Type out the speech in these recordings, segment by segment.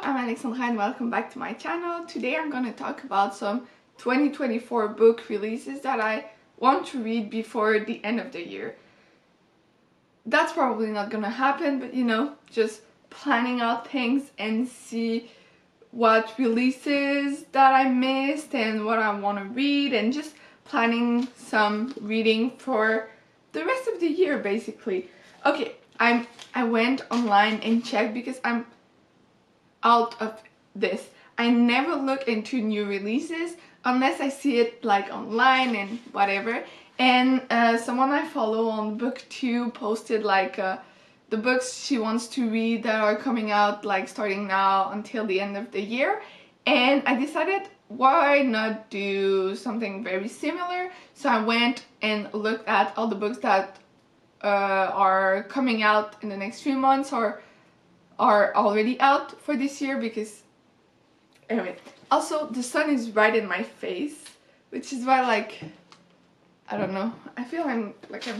I'm Alexandra and welcome back to my channel. Today I'm going to talk about some 2024 book releases that I want to read before the end of the year. That's probably not going to happen, but you know, just planning out things and see what releases that I missed and what I want to read, and just planning some reading for the rest of the year basically. Okay, I went online and checked because I'm out of this. I never look into new releases unless I see it like online and whatever. And someone I follow on booktube posted like the books she wants to read that are coming out like starting now until the end of the year, and I decided why not do something very similar. So I went and looked at all the books that are coming out in the next few months or are already out for this year, because anyway, also the sun is right in my face, which is why, like, I don't know, I feel I'm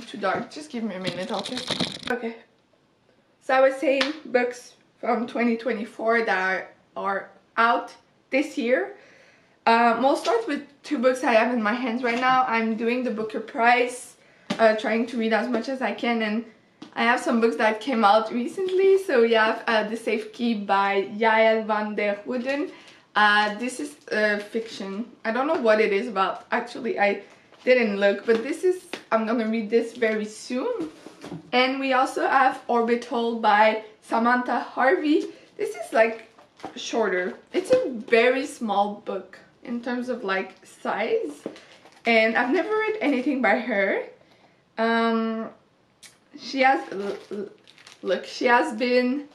too dark. Just give me a minute, I'll check. Okay, so I was saying books from 2024 that are out this year. We'll start with two books I have in my hands right now. I'm doing the Booker Prize, trying to read as much as I can, and I have some books that came out recently. So we have The Safe Key by Yael van der Woeden. This is fiction. I don't know what it is about, actually. I didn't look, but this is, I'm gonna read this very soon. And we also have Orbital by Samantha Harvey. This is like shorter. It's a very small book in terms of like size, and I've never read anything by her. She has been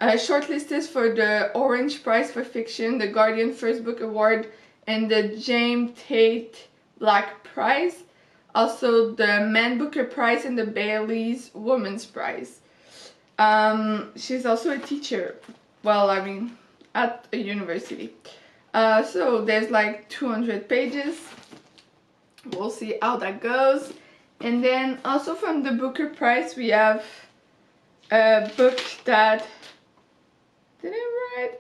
shortlisted for the Orange Prize for Fiction, the Guardian First Book Award, and the James Tate Black Prize. Also the Man Booker Prize and the Bailey's Women's Prize. She's also a teacher. Well, I mean, at a university. So there's like 200 pages. We'll see how that goes. And then also from the Booker Prize we have a book that did I write?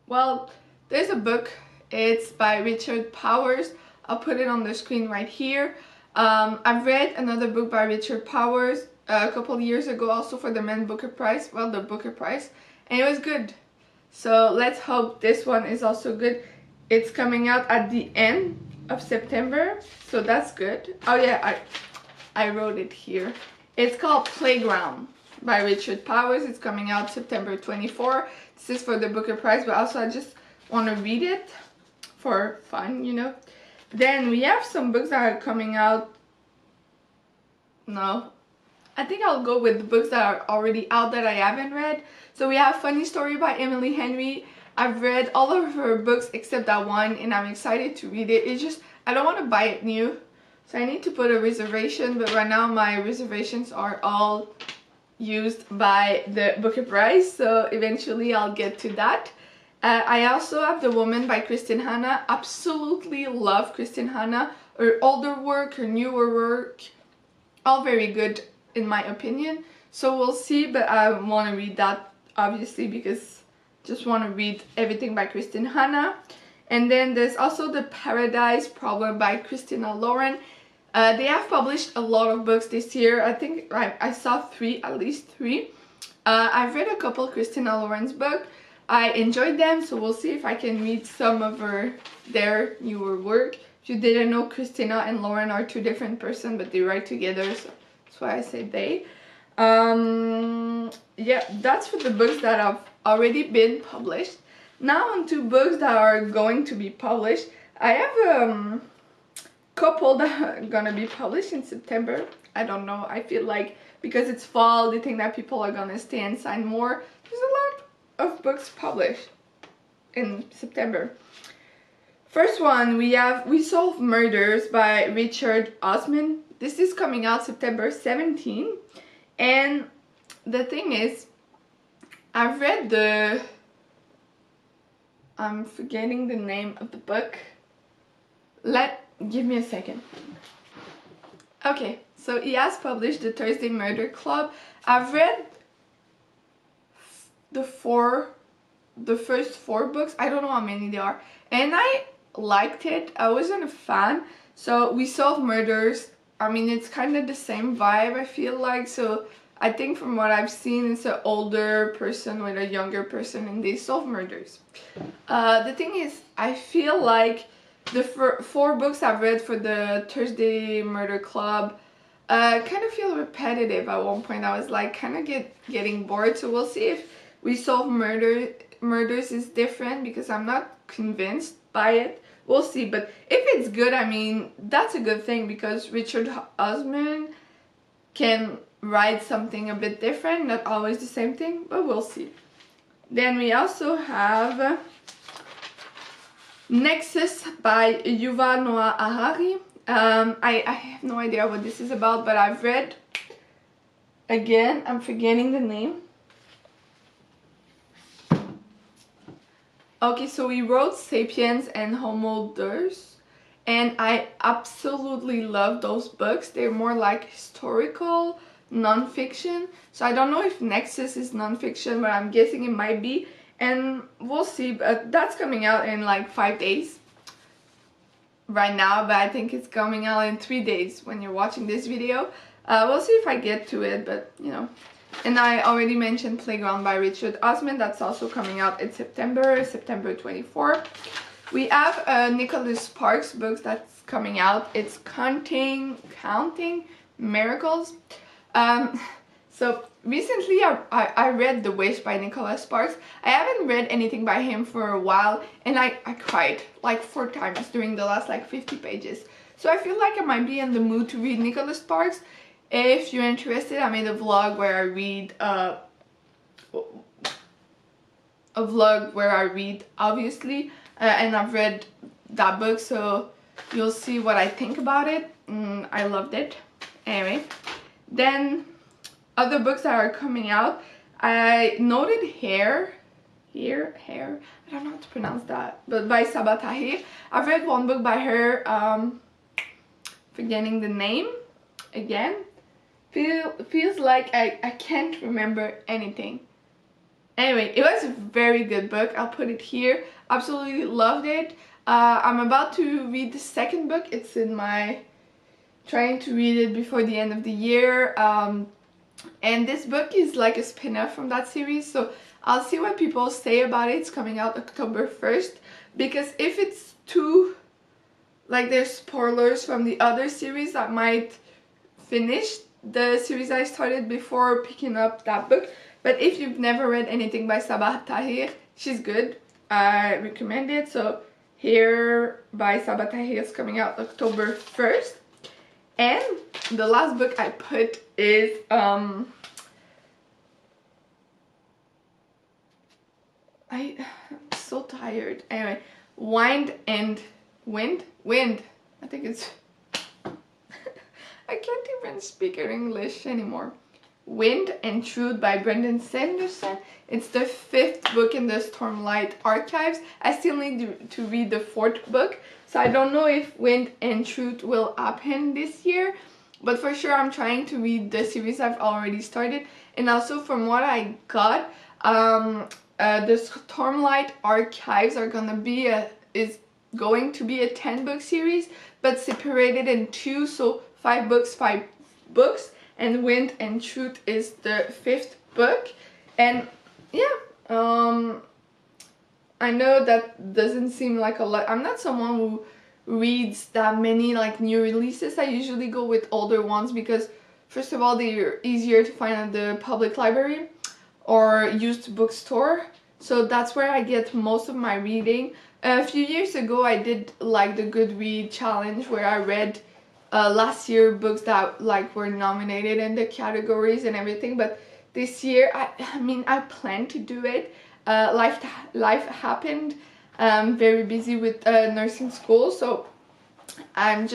Well, there's a book. It's by Richard Powers. I'll put it on the screen right here. I've read another book by Richard Powers a couple years ago, also for the Man Booker Prize. Well, the Booker Prize, and it was good. So let's hope this one is also good. It's coming out at the end of September, so that's good. Oh yeah, I wrote it here. It's called Playground by Richard Powers. It's coming out September 24. This is for the Booker Prize, but also I just want to read it for fun, you know. Then we have some books that are coming out. No, I think I'll go with the books that are already out that I haven't read. So we have Funny Story by Emily Henry. I've read all of her books except that one, and I'm excited to read it. It's just, I don't want to buy it new, so I need to put a reservation, but right now my reservations are all used by the Booker Prize, so eventually I'll get to that. I also have The Woman by Kristin Hannah. Absolutely love Kristin Hannah. Her older work, her newer work, all very good in my opinion. So we'll see, but I want to read that obviously because just want to read everything by Kristin Hannah. And then there's also The Paradise Problem by Christina Lauren. They have published a lot of books this year. I think I saw at least three. I've read a couple of Christina Lauren's books. I enjoyed them, so we'll see if I can read some of their newer work. If you didn't know, Christina and Lauren are two different persons, but they write together, so that's why I say they. Yeah, that's for the books that have already been published. Now on to books that are going to be published. I have a couple that are gonna be published in September. I don't know, I feel like because it's fall, they think that people are gonna stay inside more. There's a lot of books published in September. First one, we have We Solve Murders by Richard Osman. This is coming out September 17. And the thing is, I've read I'm forgetting the name of the book. Give me a second. Okay, So he has published the Thursday Murder Club. I've read the first 4 books. I don't know how many there are, and I liked it. I wasn't a fan. So We Solve Murders, I mean, it's kind of the same vibe, I feel like. So I think from what I've seen, it's an older person with a younger person and they solve murders. The thing is, I feel like the 4 books I've read for the Thursday Murder Club kind of feel repetitive. At one point I was like kind of getting bored. So we'll see if We Solve Murders is different, because I'm not convinced by it. We'll see. But if it's good, I mean, that's a good thing, because Richard Osman can write something a bit different, not always the same thing, but we'll see. Then we also have Nexus by Yuval Noah Harari. I have no idea what this is about, but I've read, again, I'm forgetting the name. Okay, so he wrote Sapiens and Homo Deus, and I absolutely love those books. They're more like historical non-fiction, so I don't know if Nexus is non-fiction, but I'm guessing it might be, and we'll see. But that's coming out in like 5 days right now, but I think it's coming out in 3 days when you're watching this video. We'll see if I get to it, but you know. And I already mentioned Playground by Richard Osman. That's also coming out in September 24. We have Nicholas Sparks books that's coming out. It's Counting Miracles. So recently I read The Wish by Nicholas Sparks. I haven't read anything by him for a while, and I cried like 4 times during the last like 50 pages. So I feel like I might be in the mood to read Nicholas Sparks. If you're interested, I made a vlog where I read obviously, and I've read that book, so you'll see what I think about it. I loved it. Anyway, then other books that are coming out, I noted Hair, I don't know how to pronounce that, but by Sabaa Tahir. I've read one book by her, forgetting the name again. Feels like I can't remember anything. Anyway, it was a very good book. I'll put it here. Absolutely loved it. I'm about to read the second book. It's in my trying to read it before the end of the year. And this book is like a spin-off from that series, so I'll see what people say about it. It's coming out October 1st, because if it's too, like, there's spoilers from the other series, I might finish the series I started before picking up that book. But if you've never read anything by Sabaa Tahir, she's good. I recommend it. So Here by Sabaa Tahir is coming out October 1st. And the last book I put is I'm so tired. Anyway, Wind. I think it's I can't even speak English anymore. Wind and Truth by Brendan Sanderson. It's the 5th book in the Stormlight Archives. I still need to read the 4th book, so I don't know if Wind and Truth will happen this year, but for sure I'm trying to read the series I've already started. And also, from what I got, the Stormlight Archives are gonna be is going to be a 10-book series, but separated in 2, so 5 books, and Wind and Truth is the 5th book. And yeah, I know that doesn't seem like a lot. I'm not someone who reads that many like new releases. I usually go with older ones because, first of all, they're easier to find at the public library or used bookstore, so that's where I get most of my reading. A few years ago I did like the Goodread challenge, where I read last year books that like were nominated in the categories and everything, but this year I mean I plan to do it. Life happened. I'm very busy with nursing school, so I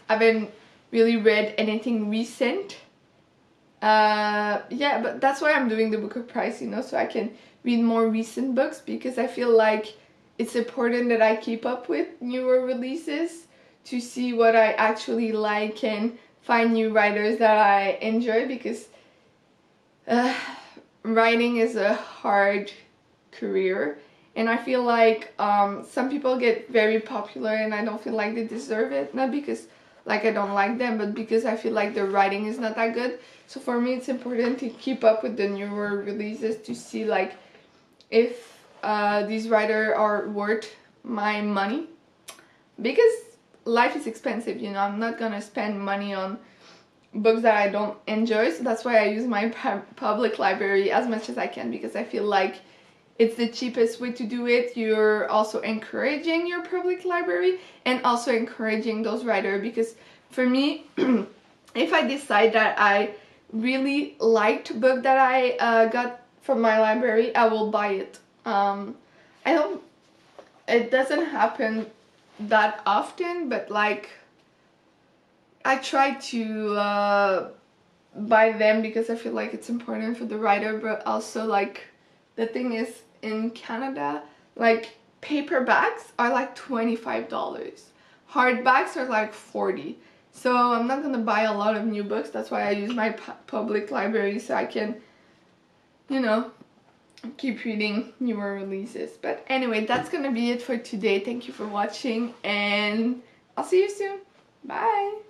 haven't really read anything recent. Yeah, but that's why I'm doing the Booker Prize, you know, so I can read more recent books, because I feel like it's important that I keep up with newer releases to see what I actually like and find new writers that I enjoy, because writing is a hard career, and I feel like some people get very popular and I don't feel like they deserve it, not because like I don't like them, but because I feel like their writing is not that good. So for me it's important to keep up with the newer releases to see like if these writers are worth my money, because life is expensive, you know. I'm not gonna spend money on books that I don't enjoy, so that's why I use my public library as much as I can, because I feel like it's the cheapest way to do it. You're also encouraging your public library and also encouraging those writers, because for me, if I decide that I really liked a book that I got from my library, I will buy it. It doesn't happen that often, but like I try to buy them because I feel like it's important for the writer, but also like the thing is, in Canada, like paperbacks are like $25. Hardbacks are like $40. So I'm not gonna buy a lot of new books. That's why I use my public library, so I can, you know, keep reading newer releases. But anyway, that's gonna be it for today. Thank you for watching, and I'll see you soon. Bye!